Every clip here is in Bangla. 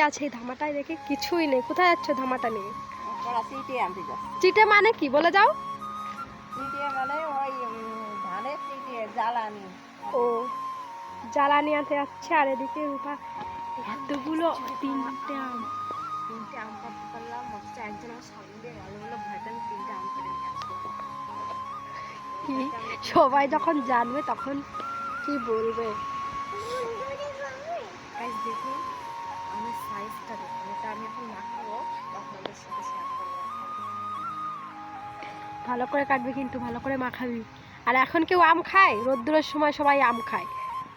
আছে এই ধামাটায়? দেখি কিছুই নেই। কোথায় যাচ্ছ ধামাটা নিয়ে? চিটে আনতে যাচ্ছি। চিটে মানে কি বলে যাও? চিটে মানে ওই ধানের চিটে, জ্বালানি। ও, জ্বালানি আনতে যাচ্ছে। আর এদিকে রূপা এতগুলো তিনটে আম পাড়তে পারলাম, অথচ একজন আমার সামনে গেল, বলে ভয়টা আমি 3টে আম পেড়ে নিয়ে আসবো। সবাই যখন জানবে তখন কি বলবে? দেখুন আমার সাইজটা দেখুন, এটা আমি এখন মাখাবো, আপনাদের সাথে শেয়ার করবো। ভালো করে কাটবি কিন্তু, ভালো করে মাখাবি। আর এখন কেউ আম খায়? রোদ্দুরের সময় সবাই আম খায়,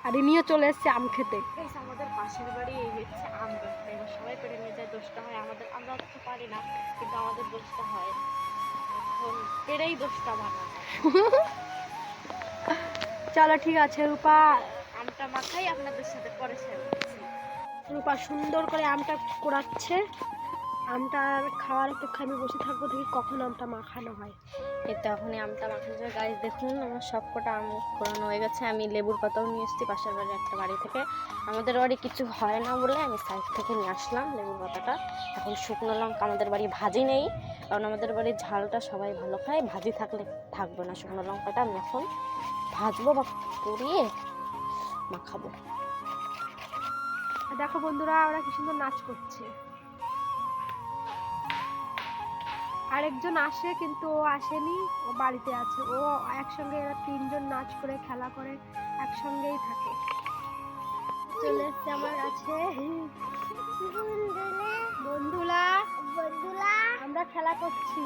আর ইনিও চলে এসছে আম খেতে। আমাদের পাশের বাড়ি এই হচ্ছে আম গাছটা, এবার সবাই পেড়ে নিয়ে যায়, দোষটা হয় আমাদের। আমরা তো পারি না, কিন্তু আমাদের দোষটা হয়, এখন পেড়েই দোষটা বানানো। চলো ঠিক আছে রূপা, আমটা মাখাই, আপনাদের সাথে পরে শেয়ার করছি। রূপা সুন্দর করে আমটা কোড়াচ্ছে। আমটা খাওয়ার অপেক্ষা আমি বসে থাকবো, দেখি কখন আমটা মাখানো হয়। এই তো এখনই আমটা মাখানো যায়। গাছ দেখুন আমার সবকটা আম কোড়ানো হয়ে গেছে। আমি লেবুর পাতাও নিয়ে এসেছি পাশের বাড়ির একটা বাড়ি থেকে। আমাদের বাড়ি কিছু হয় না বলে আমি সাইড থেকে নিয়ে আসলাম লেবুর পাতাটা। এখন শুকনো লঙ্কা, আমাদের বাড়ি ভাজি নেই, কারণ আমাদের বাড়ির ঝালটা সবাই ভালো খায়, ভাজি থাকলে থাকবে না। শুকনো লঙ্কাটা আমি এখন ভাজবো বা পুড়িয়ে মাখাবো। দেখো বন্ধুরা, ওরা কি সুন্দর নাচ করছে। আরেকজন আসে কিন্তু ও আসেনি, ও বাড়িতে আছে। ও একসঙ্গে এরা 3জন নাচ করে খেলা করে একসঙ্গেই থাকে। চলে এসছে আমার কাছে বন্ধুরা, আমরা খেলা করছি।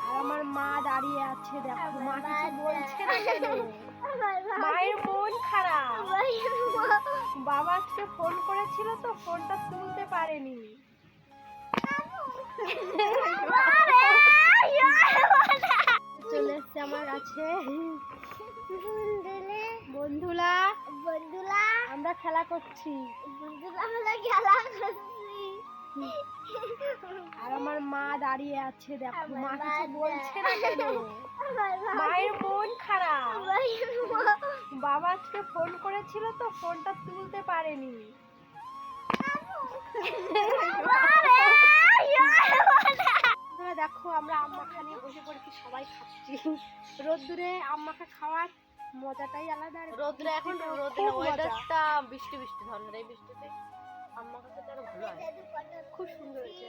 আর আমার মা দাঁড়িয়ে আছে, দেখো মা কিছু বলছে না কেন? মায়ের মন খারাপ, বাবা আজকে ফোন করেছিল তো ফোনটা তুলতে পারেনি। চলে এসছে আমার কাছে বন্ধুরা, আমরা খেলা করছি। আর আমার মা দাঁড়িয়ে আছে, দেখো মা কিছু বলছে না কেন? মায়ের মন খারাপ, বাবা আজকে ফোন করেছিল তো ফোনটা তুলতে পারেনি। দেখো আমরা আম মাখা নিয়ে বসে পড়েছি, সবাই খাচ্ছি। রোদ্দুরে আম মাখা খাওয়ার মজাটাই আলাদা। রোদ্দুরে এখন ওয়েদারটা বৃষ্টি বৃষ্টি ধরনের, এই বৃষ্টিতে আম মাখা খেতে আরো ভালো হয়। খুব সুন্দর হয়েছে।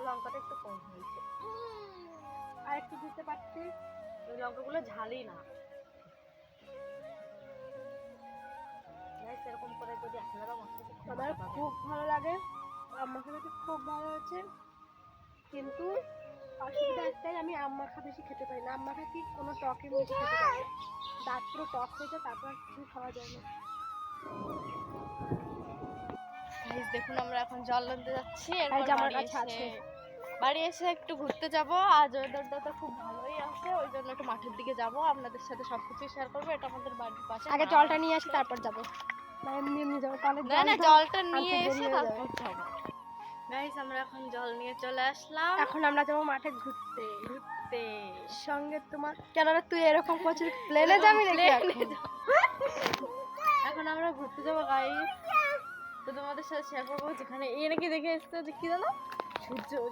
লঙ্কাটা একটু কম হয়েছে, আর একটু দিতে পারছি। ওই লঙ্কাগুলো ঝালই না। এরকম করে যদি আপনারা আমার খুব ভালো লাগে, আম মাখা খেতে খুব ভালো হয়েছে। কিন্তু অসুবিধা একটাই, আমি আম মাখা বেশি খেতে পারি না। আম মাখা কি কোনো টকে বেশি খেতে পারি না, দাঁত পুরো টক হয়েছে, তারপর কিছু খাওয়া যায় না। দেখুন আমরা এখন জল আনতে যাচ্ছি, বাড়ি এসে একটু ঘুরতে যাব। আজ ওয়েদারটা তো খুব ভালোই আছে, ওই জন্য একটু মাঠের দিকে যাব, আপনাদের সাথে সবকিছু শেয়ার করবো। এটা আমাদের বাড়ির পাশে। আগে জলটা নিয়ে আসি তারপর যাবো। এমনি যাবো, তাহলে না জলটা নিয়ে এসে তারপর যাবো। গাইস আমরা এখন জল নিয়ে চলে আসলাম, এখন আমরা যাবো মাঠে ঘুরতে। সঙ্গে তোমার কেন তুই এরকম করছিস? প্লেনে যাবি নাকি? এখন আমরা ঘুরতে যাবো গাইস, তো তোমাদের সাথে শেয়ার করবো। যেখানে এই নাকি দেখে এসছে যে কি জানো,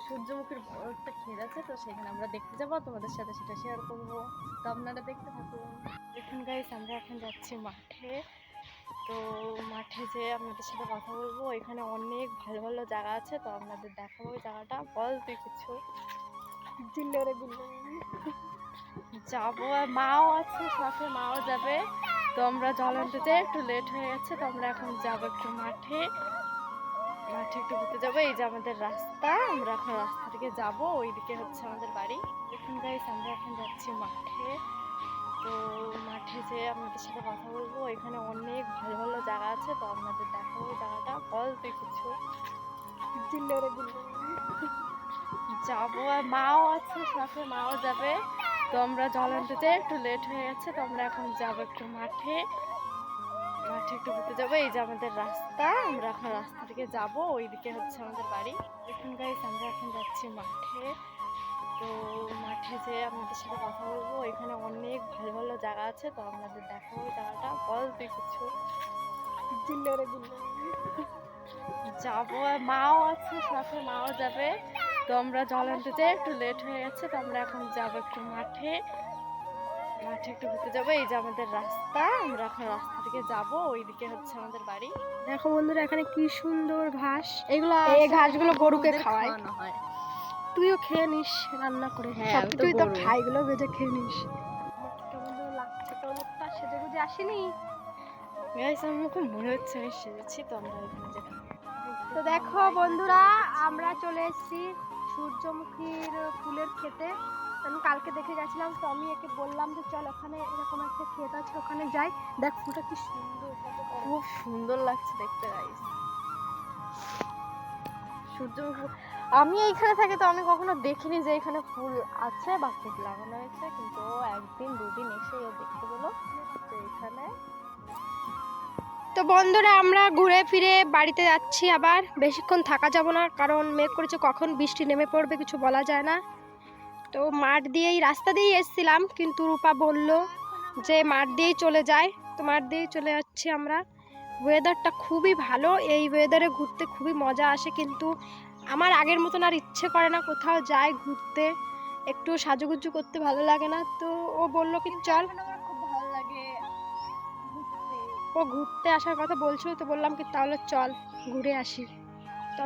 সূর্যমুখীর একটা ক্ষেত আছে, তো সেখানে আমরা দেখতে যাবো, তোমাদের সাথে সেটা শেয়ার করবো, তো আপনারা দেখতে থাকুন। দেখুন গাইস আমরা এখন যাচ্ছি মাঠে, তো মাঠে যেয়ে আপনাদের সাথে কথা বলবো। এখানে অনেক ভালো ভালো জায়গা আছে, তো আপনাদের দেখাবো ওই জায়গাটা। বল তুই কিছু। যাবো, মাও আছে সাথে, মাও যাবে। তো আমরা জল আনতে যাই, একটু লেট হয়ে গেছে, তো আমরা এখন যাবো একটু মাঠে একটু ঘুরতে যাবো। এই যে আমাদের রাস্তা, আমরা এখন রাস্তা থেকে যাবো, ওইদিকে হচ্ছে আমাদের বাড়ি। দেখুন গাইস আমরা এখন যাচ্ছি মাঠে, তো মাঠে যেয়ে আপনাদের সাথে কথা বলবো। এখানে অনেক ভালো ভালো জায়গা আছে, তো আপনাদের দেখাবো ওই জায়গাটা। বল তুই কিছু। যাবো, আর মাও আছে সাথে, মাও যাবে। তো আমরা জল আনতে যাই, একটু লেট হয়ে গেছে, তো আমরা এখন যাবো একটু মাঠে একটু ঘুরতে যাবো। এই যে আমাদের রাস্তা, আমরা এখন রাস্তা থেকে যাবো, ওইদিকে হচ্ছে আমাদের বাড়ি। দেখুন গাইস আমরা এখন যাচ্ছি মাঠে, তো মাঠে যেয়ে আপনাদের সাথে কথা বলবো। এখানে অনেক ভালো ভালো জায়গা আছে, তো আপনাদের দেখাবো ওই জায়গাটা। বল তুই কিছু। যাবো, মাও আছে সাথে, মাও যাবে। তো আমরা জল আনতে যাই, একটু লেট হয়ে গেছে, তো আমরা এখন যাবো একটু মাঠে একটু ঘুরতে যাবো। এই যে আমাদের রাস্তা, আমরা এখন রাস্তা থেকে যাবো, ওইদিকে হচ্ছে আমাদের বাড়ি। দেখো বন্ধুরা এখানে কি সুন্দর ঘাস, এগুলো এই ঘাসগুলো গরুকে গরুদের খাওয়ায়। খাওয়ানো হয়। তুইও খেয়ে নিস রান্না করে, হ্যাঁ, সব আমি তো কিছুই তো গরু। খাই, এগুলো ভেজে খেয়ে নিস। আমার তো কেমন যেন লাগছে, তোর মুখটা সেজে গুজে আসেনি। গাইস, আমার খুব মনে হচ্ছে আমি সেজেছি, তো আমরা এখানে যেটা। তো দেখো বন্ধুরা, আমরা চলে এসেছি সূর্যমুখীর ফুলের খেতে। আমি কালকে দেখে গেছিলাম, তো আমি একে বললাম যে চল ওখানে এরকম একটা ক্ষেত আছে, ওখানে যাই। দেখ ফুলটা কি সুন্দর, কত বড়। খুব সুন্দর লাগছে দেখতে গাইস। সূর্যমুখী, আমি এইখানে থাকি তো আমি কখনো দেখিনি যে এখানে ফুল আছে বা ফুল লাগানো হয়েছে, কিন্তু ও একদিন দুদিন এসে ও দেখতে পেলো যে এখানে। তো বন্ধুরা আমরা ঘুরে ফিরে বাড়িতে যাচ্ছি, আবার বেশিক্ষণ থাকা যাব না, কারণ মেঘ করেছে, কখন বৃষ্টি নেমে পড়বে কিছু বলা যায় না। তো মাঠ দিয়েই, রাস্তা দিয়েই এসেছিলাম, কিন্তু রূপা বলল যে মাঠ দিয়েই চলে যায়, তো মাঠ দিয়েই চলে যাচ্ছি আমরা। ওয়েদারটা খুবই ভালো, এই ওয়েদারে ঘুরতে খুবই মজা আসে, কিন্তু আমার আগের মতন আর ইচ্ছে করে না কোথাও যাই ঘুরতে, একটু সাজুগুজু করতে ভালো লাগে না। তো ও বললো কি চল, আমার খুব ভালো লাগে ঘুরতে। ও ঘুরতে আসার কথা বলছিল, তো বললাম কি তাহলে চল ঘুরে আসি। তো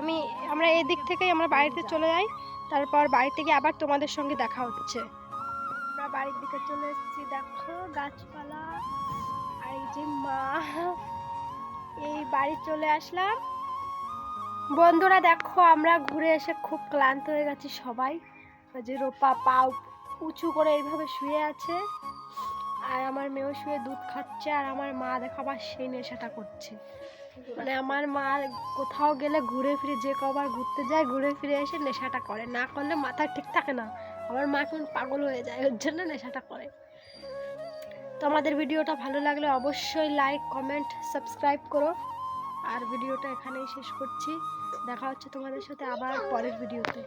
আমরা এই দিক থেকেই আমরা বাড়িতে চলে যাই, তারপর বাড়ি থেকে আবার তোমাদের সঙ্গে দেখা হচ্ছে। আমরা বাড়ির দিকে চলে এসেছি, দেখো গাছপালা, আর এই যে মা, এই বাড়ি চলে আসলাম। বন্ধুরা দেখো আমরা ঘুরে এসে খুব ক্লান্ত হয়ে গেছি সবাই। ওই যে রূপা পা উঁচু করে এইভাবে শুয়ে আছে, আর আমার মেয়েও শুয়ে দুধ খাচ্ছে, আর আমার মা দেখো আবার সেই নেশাটা করছে। মানে আমার মা কোথাও গেলে ঘুরে ফিরে, যে কবার ঘুরতে যায় ঘুরে ফিরে এসে নেশাটা করে, না করলে মাথা ঠিক থাকে না। আমার মা কেমন পাগল হয়ে যায়, ওর জন্য নেশাটা করে। তো আমাদের ভিডিওটা ভালো লাগলে অবশ্যই লাইক কমেন্ট সাবস্ক্রাইব করো, আর ভিডিওটা এখানেই শেষ করছি। দেখা হচ্ছে তোমাদের সাথে আবার পরের ভিডিওতে।